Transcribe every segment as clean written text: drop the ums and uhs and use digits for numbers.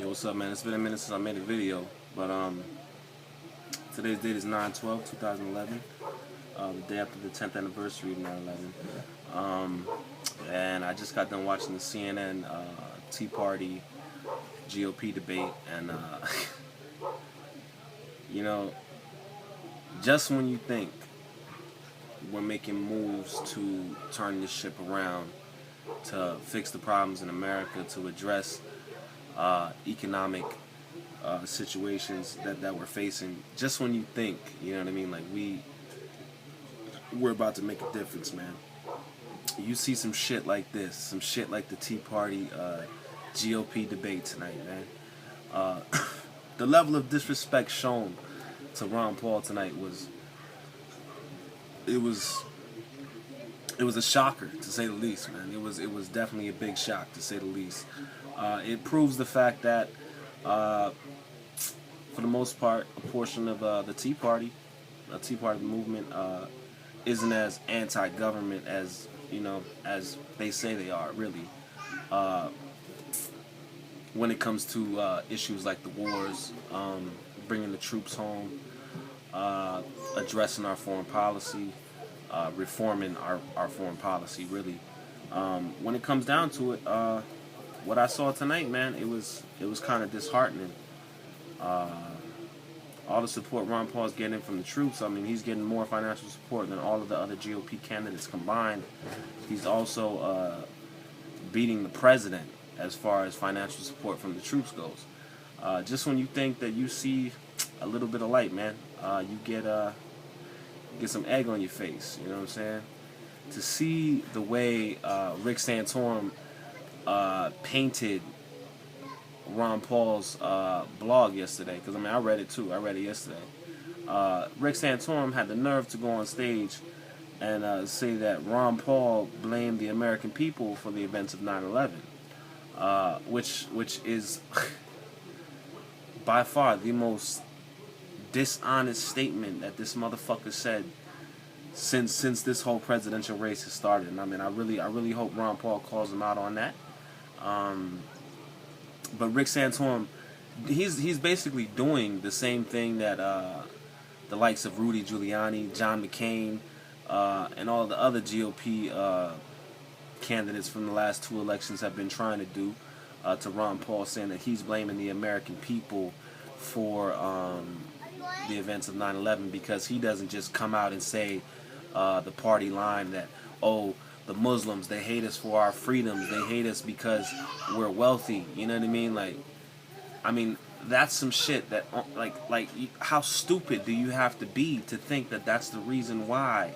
Yo, what's up, man? It's been a minute since I made a video, but today's date is 9/12/2011, the day after the 10th anniversary of 9/11. And I just got done watching the CNN TeaParty GOP debate, and you know, just when you think we're making moves to turn this ship around, to fix the problems in America, to address economic situations that we're facing, just when you think, you know what I mean, like we're about to make a difference, man, you see some shit like this, some shit like the Tea Party GOP debate tonight, man. The level of disrespect shown to Ron Paul tonight was a shocker, to say the least, man. It was definitely a big shock, to say the least. It proves the fact that, for the most part, a portion of the Tea Party movement, isn't as anti-government as as they say they are. Really, when it comes to issues like the wars, bringing the troops home, addressing our foreign policy, reforming our foreign policy, really. When it comes down to it, what I saw tonight, man, it was kind of disheartening. All the support Ron Paul's getting from the troops, I mean, he's getting more financial support than all of the other GOP candidates combined. He's also beating the president as far as financial support from the troops goes. Just when you think that you see a little bit of light, man, you get some egg on your face. You know what I'm saying? To see the way Rick Santorum painted Ron Paul's blog yesterday, because I mean, I read it too. I read it yesterday. Rick Santorum had the nerve to go on stage and say that Ron Paul blamed the American people for the events of 9/11, which is by far the most dishonest statement that this motherfucker said since this whole presidential race has started. And I mean, I really hope Ron Paul calls him out on that. But Rick Santorum, he's basically doing the same thing that the likes of Rudy Giuliani, John McCain, and all the other GOP candidates from the last two elections have been trying to do to Ron Paul, saying that he's blaming the American people for the events of 9/11, because he doesn't just come out and say the party line that, oh, the Muslims, they hate us for our freedoms, they hate us because we're wealthy. You know what I mean? Like, I mean, that's some shit that, like, how stupid do you have to be to think that that's the reason why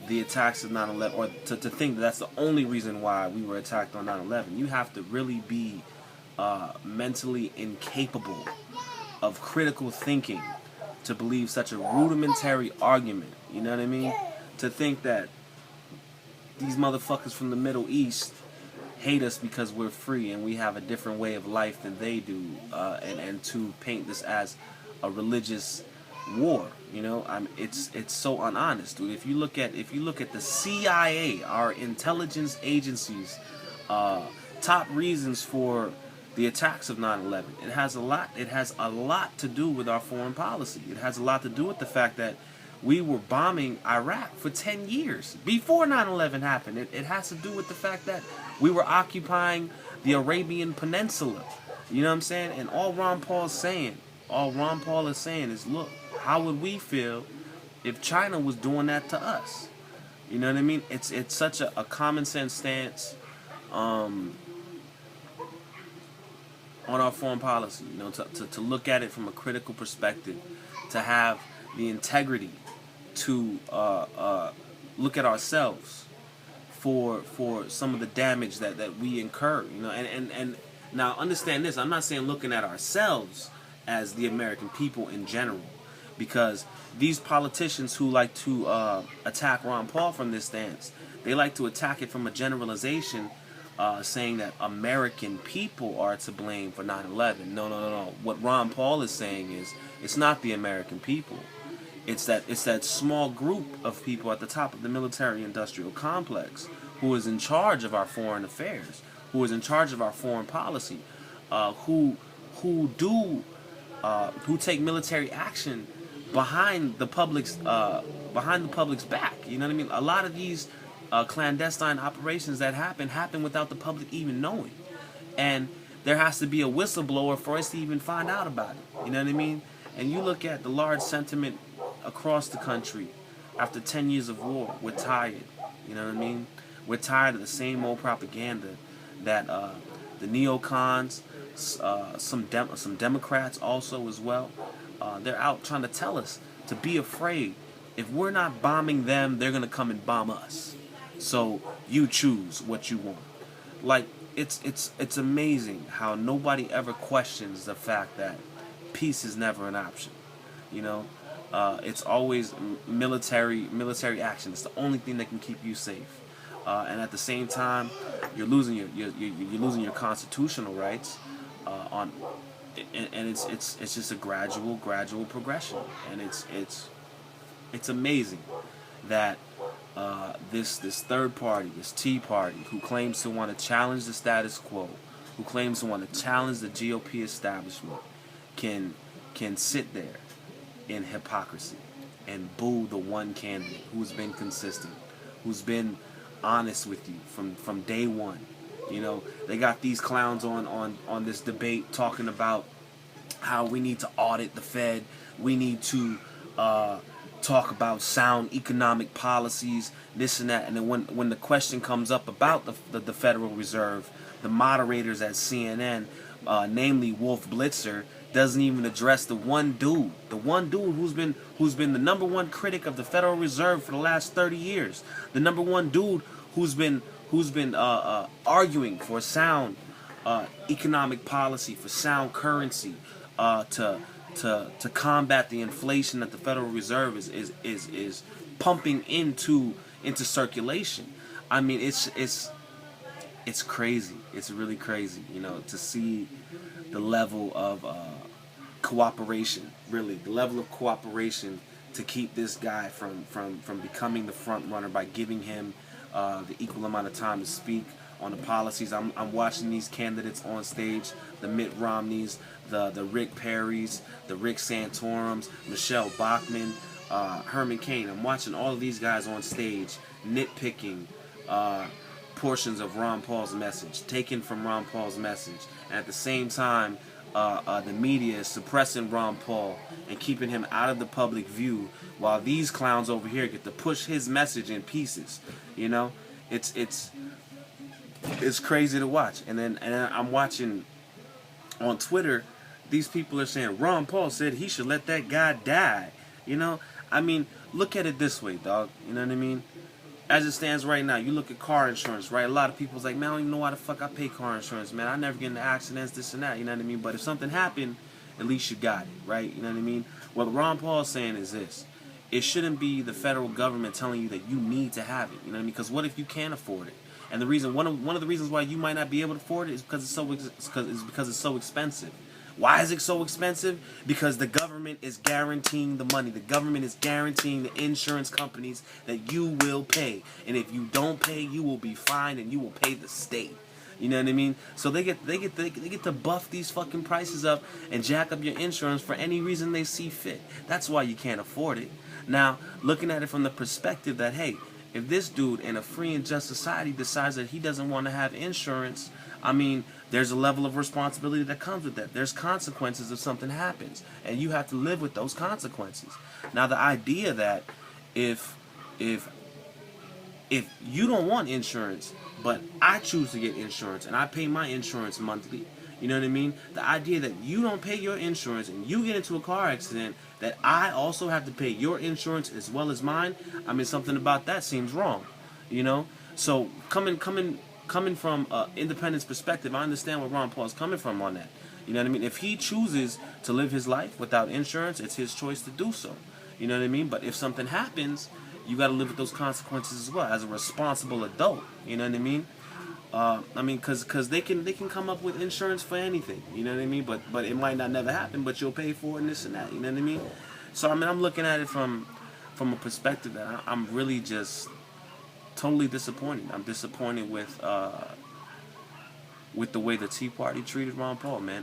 the attacks of 9/11, or to think that that's the only reason why we were attacked on 9/11. You have to really be mentally incapable of critical thinking to believe such a rudimentary argument. You know what I mean? To think that these motherfuckers from the Middle East hate us because we're free and we have a different way of life than they do, and to paint this as a religious war. You know, it's so unhonest, dude. If you look at the CIA, our intelligence agencies, top reasons for the attacks of 9/11, it has a lot to do with our foreign policy. It has a lot to do with the fact that we were bombing Iraq for 10 years before 9/11 happened. It has to do with the fact that we were occupying the Arabian Peninsula. You know what I'm saying? And all Ron Paul is saying is, look, how would we feel if China was doing that to us? You know what I mean? It's such a common sense stance on our foreign policy. You know, to look at it from a critical perspective, to have the integrity to look at ourselves for some of the damage that we incur. You know, and now understand this. I'm not saying looking at ourselves as the American people in general, because these politicians who like to attack Ron Paul from this stance, they like to attack it from a generalization, saying that American people are to blame for 9/11. No. What Ron Paul is saying is, it's not the American people. It's that small group of people at the top of the military-industrial complex who is in charge of our foreign affairs, who is in charge of our foreign policy, who who take military action behind the public's back. You know what I mean? A lot of these clandestine operations that happen without the public even knowing, and there has to be a whistleblower for us to even find out about it. You know what I mean? And you look at the large sentiment across the country after 10 years of war. We're tired. You know what I mean? We're tired of the same old propaganda that the neocons, some Democrats also as well, they're out trying to tell us to be afraid. If we're not bombing them, they're gonna come and bomb us. So you choose what you want. Like, it's amazing how nobody ever questions the fact that peace is never an option. You know, it's always military action. It's the only thing that can keep you safe. And at the same time, you're losing your constitutional rights and it's just a gradual progression. And it's amazing that this third party, this Tea Party, who claims to want to challenge the status quo, who claims to want to challenge the GOP establishment, can sit there in hypocrisy and boo the one candidate who's been consistent, who's been honest with you from day one. You know, they got these clowns on this debate talking about how we need to audit the Fed, we need to talk about sound economic policies, this and that. And then when the question comes up about the Federal Reserve, the moderators at CNN, namely Wolf Blitzer, doesn't even address the one dude who's been the number one critic of the Federal Reserve for the last 30 years, the number one dude who's been arguing for sound economic policy, for sound currency, to combat the inflation that the Federal Reserve is pumping into circulation. I mean, it's crazy. It's really crazy, you know, to see the level of cooperation, really, the level of cooperation to keep this guy from becoming the front runner by giving him the equal amount of time to speak on the policies. I'm watching these candidates on stage, the Mitt Romneys, the Rick Perrys, the Rick Santorums, Michelle Bachmann, Herman Cain. I'm watching all of these guys on stage nitpicking portions of Ron Paul's message, taken from Ron Paul's message, and at the same time the media is suppressing Ron Paul and keeping him out of the public view, while these clowns over here get to push his message in pieces. You know, it's crazy to watch. And then I'm watching on Twitter, these people are saying Ron Paul said he should let that guy die. You know, I mean, look at it this way, dog. You know what I mean? As it stands right now, you look at car insurance, right? A lot of people's like, man, I don't even know why the fuck I pay car insurance, man. I never get into accidents, this and that, you know what I mean? But if something happened, at least you got it, right? You know what I mean? What Ron Paul's saying is this: it shouldn't be the federal government telling you that you need to have it, you know what I mean? Because what if you can't afford it? And the reason, one of the reasons why you might not be able to afford it is because it's so expensive. Why is it so expensive? Because the government is guaranteeing the money. The government is guaranteeing the insurance companies that you will pay. And if you don't pay, you will be fined and you will pay the state. You know what I mean? So they get to buff these fucking prices up and jack up your insurance for any reason they see fit. That's why you can't afford it. Now, looking at it from the perspective that, hey, if this dude in a free and just society decides that he doesn't want to have insurance, I mean, there's a level of responsibility that comes with that. There's consequences if something happens, and you have to live with those consequences. Now, the idea that if you don't want insurance, but I choose to get insurance and I pay my insurance monthly, you know what I mean? The idea that you don't pay your insurance and you get into a car accident, that I also have to pay your insurance as well as mine, I mean, something about that seems wrong, you know? So coming from an independence perspective, I understand where Ron Paul is coming from on that. You know what I mean? If he chooses to live his life without insurance, it's his choice to do so. You know what I mean? But if something happens, you got to live with those consequences as well as a responsible adult. You know what I mean? I mean, because they can come up with insurance for anything. You know what I mean? But it might not never happen, but you'll pay for it and this and that. You know what I mean? So I mean, I'm looking at it from a perspective that I'm really just totally disappointed. I'm disappointed with the way the Tea Party treated Ron Paul, man.